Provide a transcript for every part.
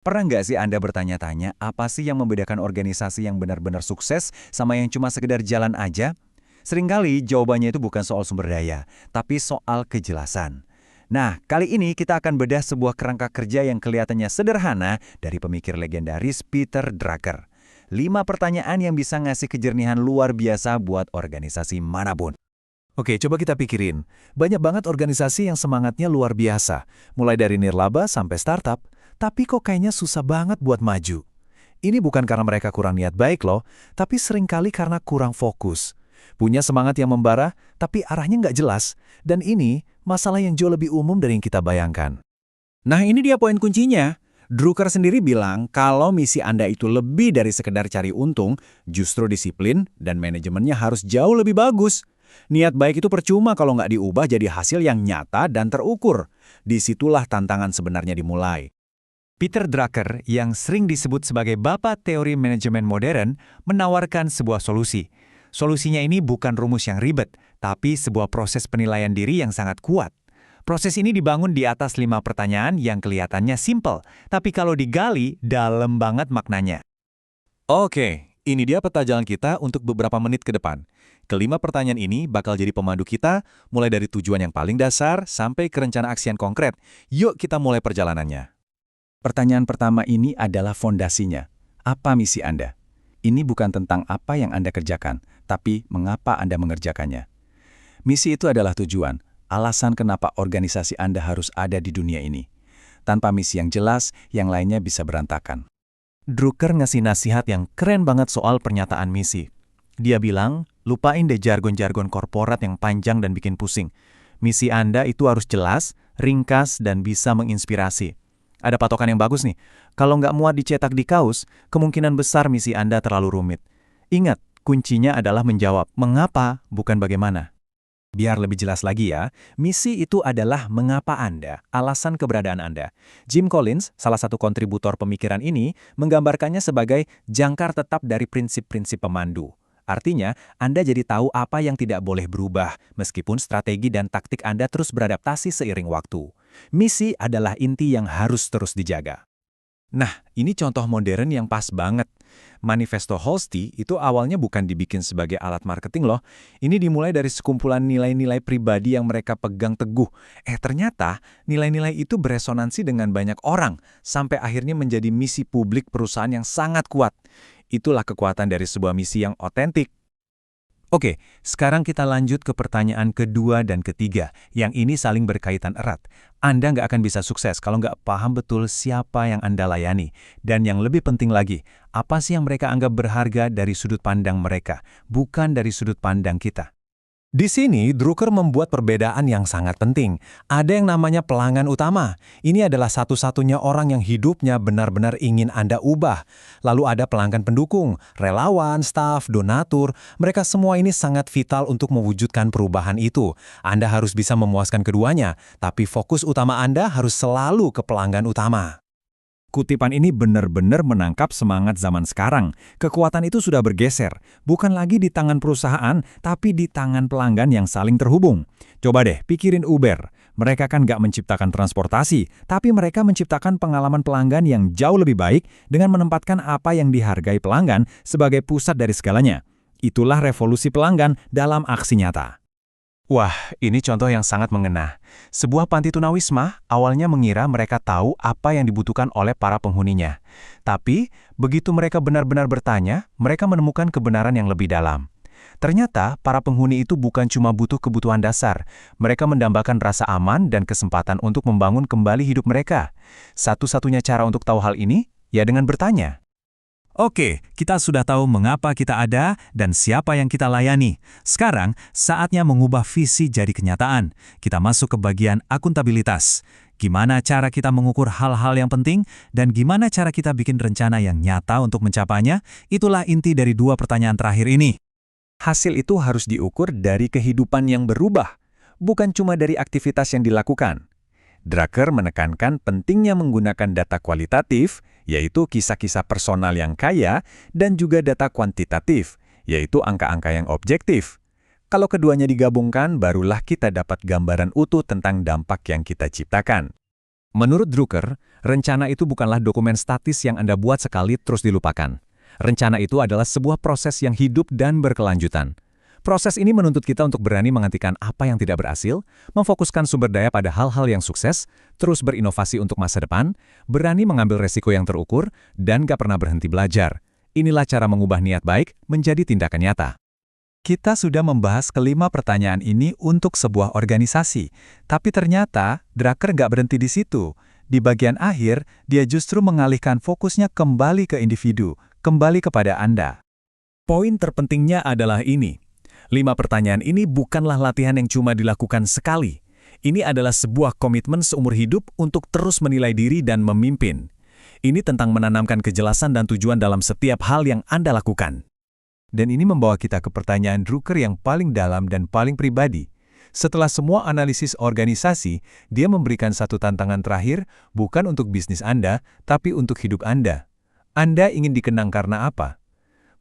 Pernah nggak sih Anda bertanya-tanya apa sih yang membedakan organisasi yang benar-benar sukses sama yang cuma sekedar jalan aja? Seringkali jawabannya itu bukan soal sumber daya, tapi soal kejelasan. Nah, kali ini kita akan bedah sebuah kerangka kerja yang kelihatannya sederhana dari pemikir legendaris Peter Drucker. 5 pertanyaan yang bisa ngasih kejernihan luar biasa buat organisasi manapun. Oke, coba kita pikirin. Banyak banget organisasi yang semangatnya luar biasa, mulai dari nirlaba sampai startup, tapi kok kayaknya susah banget buat maju. Ini bukan karena mereka kurang niat baik loh, tapi seringkali karena kurang fokus. Punya semangat yang membara, tapi arahnya nggak jelas, dan ini masalah yang jauh lebih umum dari yang kita bayangkan. Nah, ini dia poin kuncinya. Drucker sendiri bilang kalau misi Anda itu lebih dari sekedar cari untung, justru disiplin dan manajemennya harus jauh lebih bagus. Niat baik itu percuma kalau nggak diubah jadi hasil yang nyata dan terukur. Disitulah tantangan sebenarnya dimulai. Peter Drucker, yang sering disebut sebagai bapak teori manajemen modern, menawarkan sebuah solusi. Solusinya ini bukan rumus yang ribet, tapi sebuah proses penilaian diri yang sangat kuat. Proses ini dibangun di atas 5 pertanyaan yang kelihatannya simpel, tapi kalau digali, dalam banget maknanya. Oke, ini dia peta jalan kita untuk beberapa menit ke depan. Kelima pertanyaan ini bakal jadi pemandu kita, mulai dari tujuan yang paling dasar sampai ke rencana aksi yang konkret. Yuk kita mulai perjalanannya. Pertanyaan pertama ini adalah fondasinya. Apa misi Anda? Ini bukan tentang apa yang Anda kerjakan, tapi mengapa Anda mengerjakannya. Misi itu adalah tujuan, alasan kenapa organisasi Anda harus ada di dunia ini. Tanpa misi yang jelas, yang lainnya bisa berantakan. Drucker ngasih nasihat yang keren banget soal pernyataan misi. Dia bilang, lupain deh jargon-jargon korporat yang panjang dan bikin pusing. Misi Anda itu harus jelas, ringkas, dan bisa menginspirasi. Ada patokan yang bagus nih. Kalau nggak muat dicetak di kaos, kemungkinan besar misi Anda terlalu rumit. Ingat, kuncinya adalah menjawab mengapa, bukan bagaimana. Biar lebih jelas lagi ya, misi itu adalah mengapa Anda, alasan keberadaan Anda. Jim Collins, salah satu kontributor pemikiran ini, menggambarkannya sebagai jangkar tetap dari prinsip-prinsip pemandu. Artinya, Anda jadi tahu apa yang tidak boleh berubah, meskipun strategi dan taktik Anda terus beradaptasi seiring waktu. Misi adalah inti yang harus terus dijaga. Nah, ini contoh modern yang pas banget. Manifesto Halsey itu awalnya bukan dibikin sebagai alat marketing loh. Ini dimulai dari sekumpulan nilai-nilai pribadi yang mereka pegang teguh. Ternyata nilai-nilai itu beresonansi dengan banyak orang, sampai akhirnya menjadi misi publik perusahaan yang sangat kuat. Itulah kekuatan dari sebuah misi yang otentik. Oke, sekarang kita lanjut ke pertanyaan kedua dan ketiga, yang ini saling berkaitan erat. Anda nggak akan bisa sukses kalau nggak paham betul siapa yang Anda layani. Dan yang lebih penting lagi, apa sih yang mereka anggap berharga dari sudut pandang mereka, bukan dari sudut pandang kita. Di sini, Drucker membuat perbedaan yang sangat penting. Ada yang namanya pelanggan utama. Ini adalah satu-satunya orang yang hidupnya benar-benar ingin Anda ubah. Lalu ada pelanggan pendukung, relawan, staf, donatur. Mereka semua ini sangat vital untuk mewujudkan perubahan itu. Anda harus bisa memuaskan keduanya, tapi fokus utama Anda harus selalu ke pelanggan utama. Kutipan ini benar-benar menangkap semangat zaman sekarang. Kekuatan itu sudah bergeser, bukan lagi di tangan perusahaan, tapi di tangan pelanggan yang saling terhubung. Coba deh, pikirin Uber. Mereka kan nggak menciptakan transportasi, tapi mereka menciptakan pengalaman pelanggan yang jauh lebih baik dengan menempatkan apa yang dihargai pelanggan sebagai pusat dari segalanya. Itulah revolusi pelanggan dalam aksi nyata. Wah, ini contoh yang sangat mengena. Sebuah panti tunawisma awalnya mengira mereka tahu apa yang dibutuhkan oleh para penghuninya. Tapi, begitu mereka benar-benar bertanya, mereka menemukan kebenaran yang lebih dalam. Ternyata, para penghuni itu bukan cuma butuh kebutuhan dasar. Mereka mendambakan rasa aman dan kesempatan untuk membangun kembali hidup mereka. Satu-satunya cara untuk tahu hal ini, ya dengan bertanya. Oke, kita sudah tahu mengapa kita ada dan siapa yang kita layani. Sekarang, saatnya mengubah visi jadi kenyataan. Kita masuk ke bagian akuntabilitas. Gimana cara kita mengukur hal-hal yang penting dan gimana cara kita bikin rencana yang nyata untuk mencapainya? Itulah inti dari 2 pertanyaan terakhir ini. Hasil itu harus diukur dari kehidupan yang berubah, bukan cuma dari aktivitas yang dilakukan. Drucker menekankan pentingnya menggunakan data kualitatif, yaitu kisah-kisah personal yang kaya, dan juga data kuantitatif, yaitu angka-angka yang objektif. Kalau keduanya digabungkan, barulah kita dapat gambaran utuh tentang dampak yang kita ciptakan. Menurut Drucker, Rencana itu bukanlah dokumen statis yang Anda buat sekali terus dilupakan. Rencana itu adalah sebuah proses yang hidup dan berkelanjutan. Proses ini menuntut kita untuk berani menghentikan apa yang tidak berhasil, memfokuskan sumber daya pada hal-hal yang sukses, terus berinovasi untuk masa depan, berani mengambil resiko yang terukur, dan gak pernah berhenti belajar. Inilah cara mengubah niat baik menjadi tindakan nyata. Kita sudah membahas kelima pertanyaan ini untuk sebuah organisasi, tapi ternyata Drucker gak berhenti di situ. Di bagian akhir, dia justru mengalihkan fokusnya kembali ke individu, kembali kepada Anda. Poin terpentingnya adalah ini. 5 pertanyaan ini bukanlah latihan yang cuma dilakukan sekali. Ini adalah sebuah komitmen seumur hidup untuk terus menilai diri dan memimpin. Ini tentang menanamkan kejelasan dan tujuan dalam setiap hal yang Anda lakukan. Dan ini membawa kita ke pertanyaan Drucker yang paling dalam dan paling pribadi. Setelah semua analisis organisasi, dia memberikan satu tantangan terakhir, bukan untuk bisnis Anda, tapi untuk hidup Anda. Anda ingin dikenang karena apa?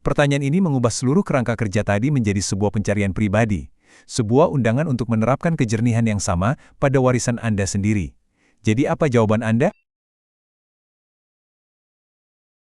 Pertanyaan ini mengubah seluruh kerangka kerja tadi menjadi sebuah pencarian pribadi, sebuah undangan untuk menerapkan kejernihan yang sama pada warisan Anda sendiri. Jadi apa jawaban Anda?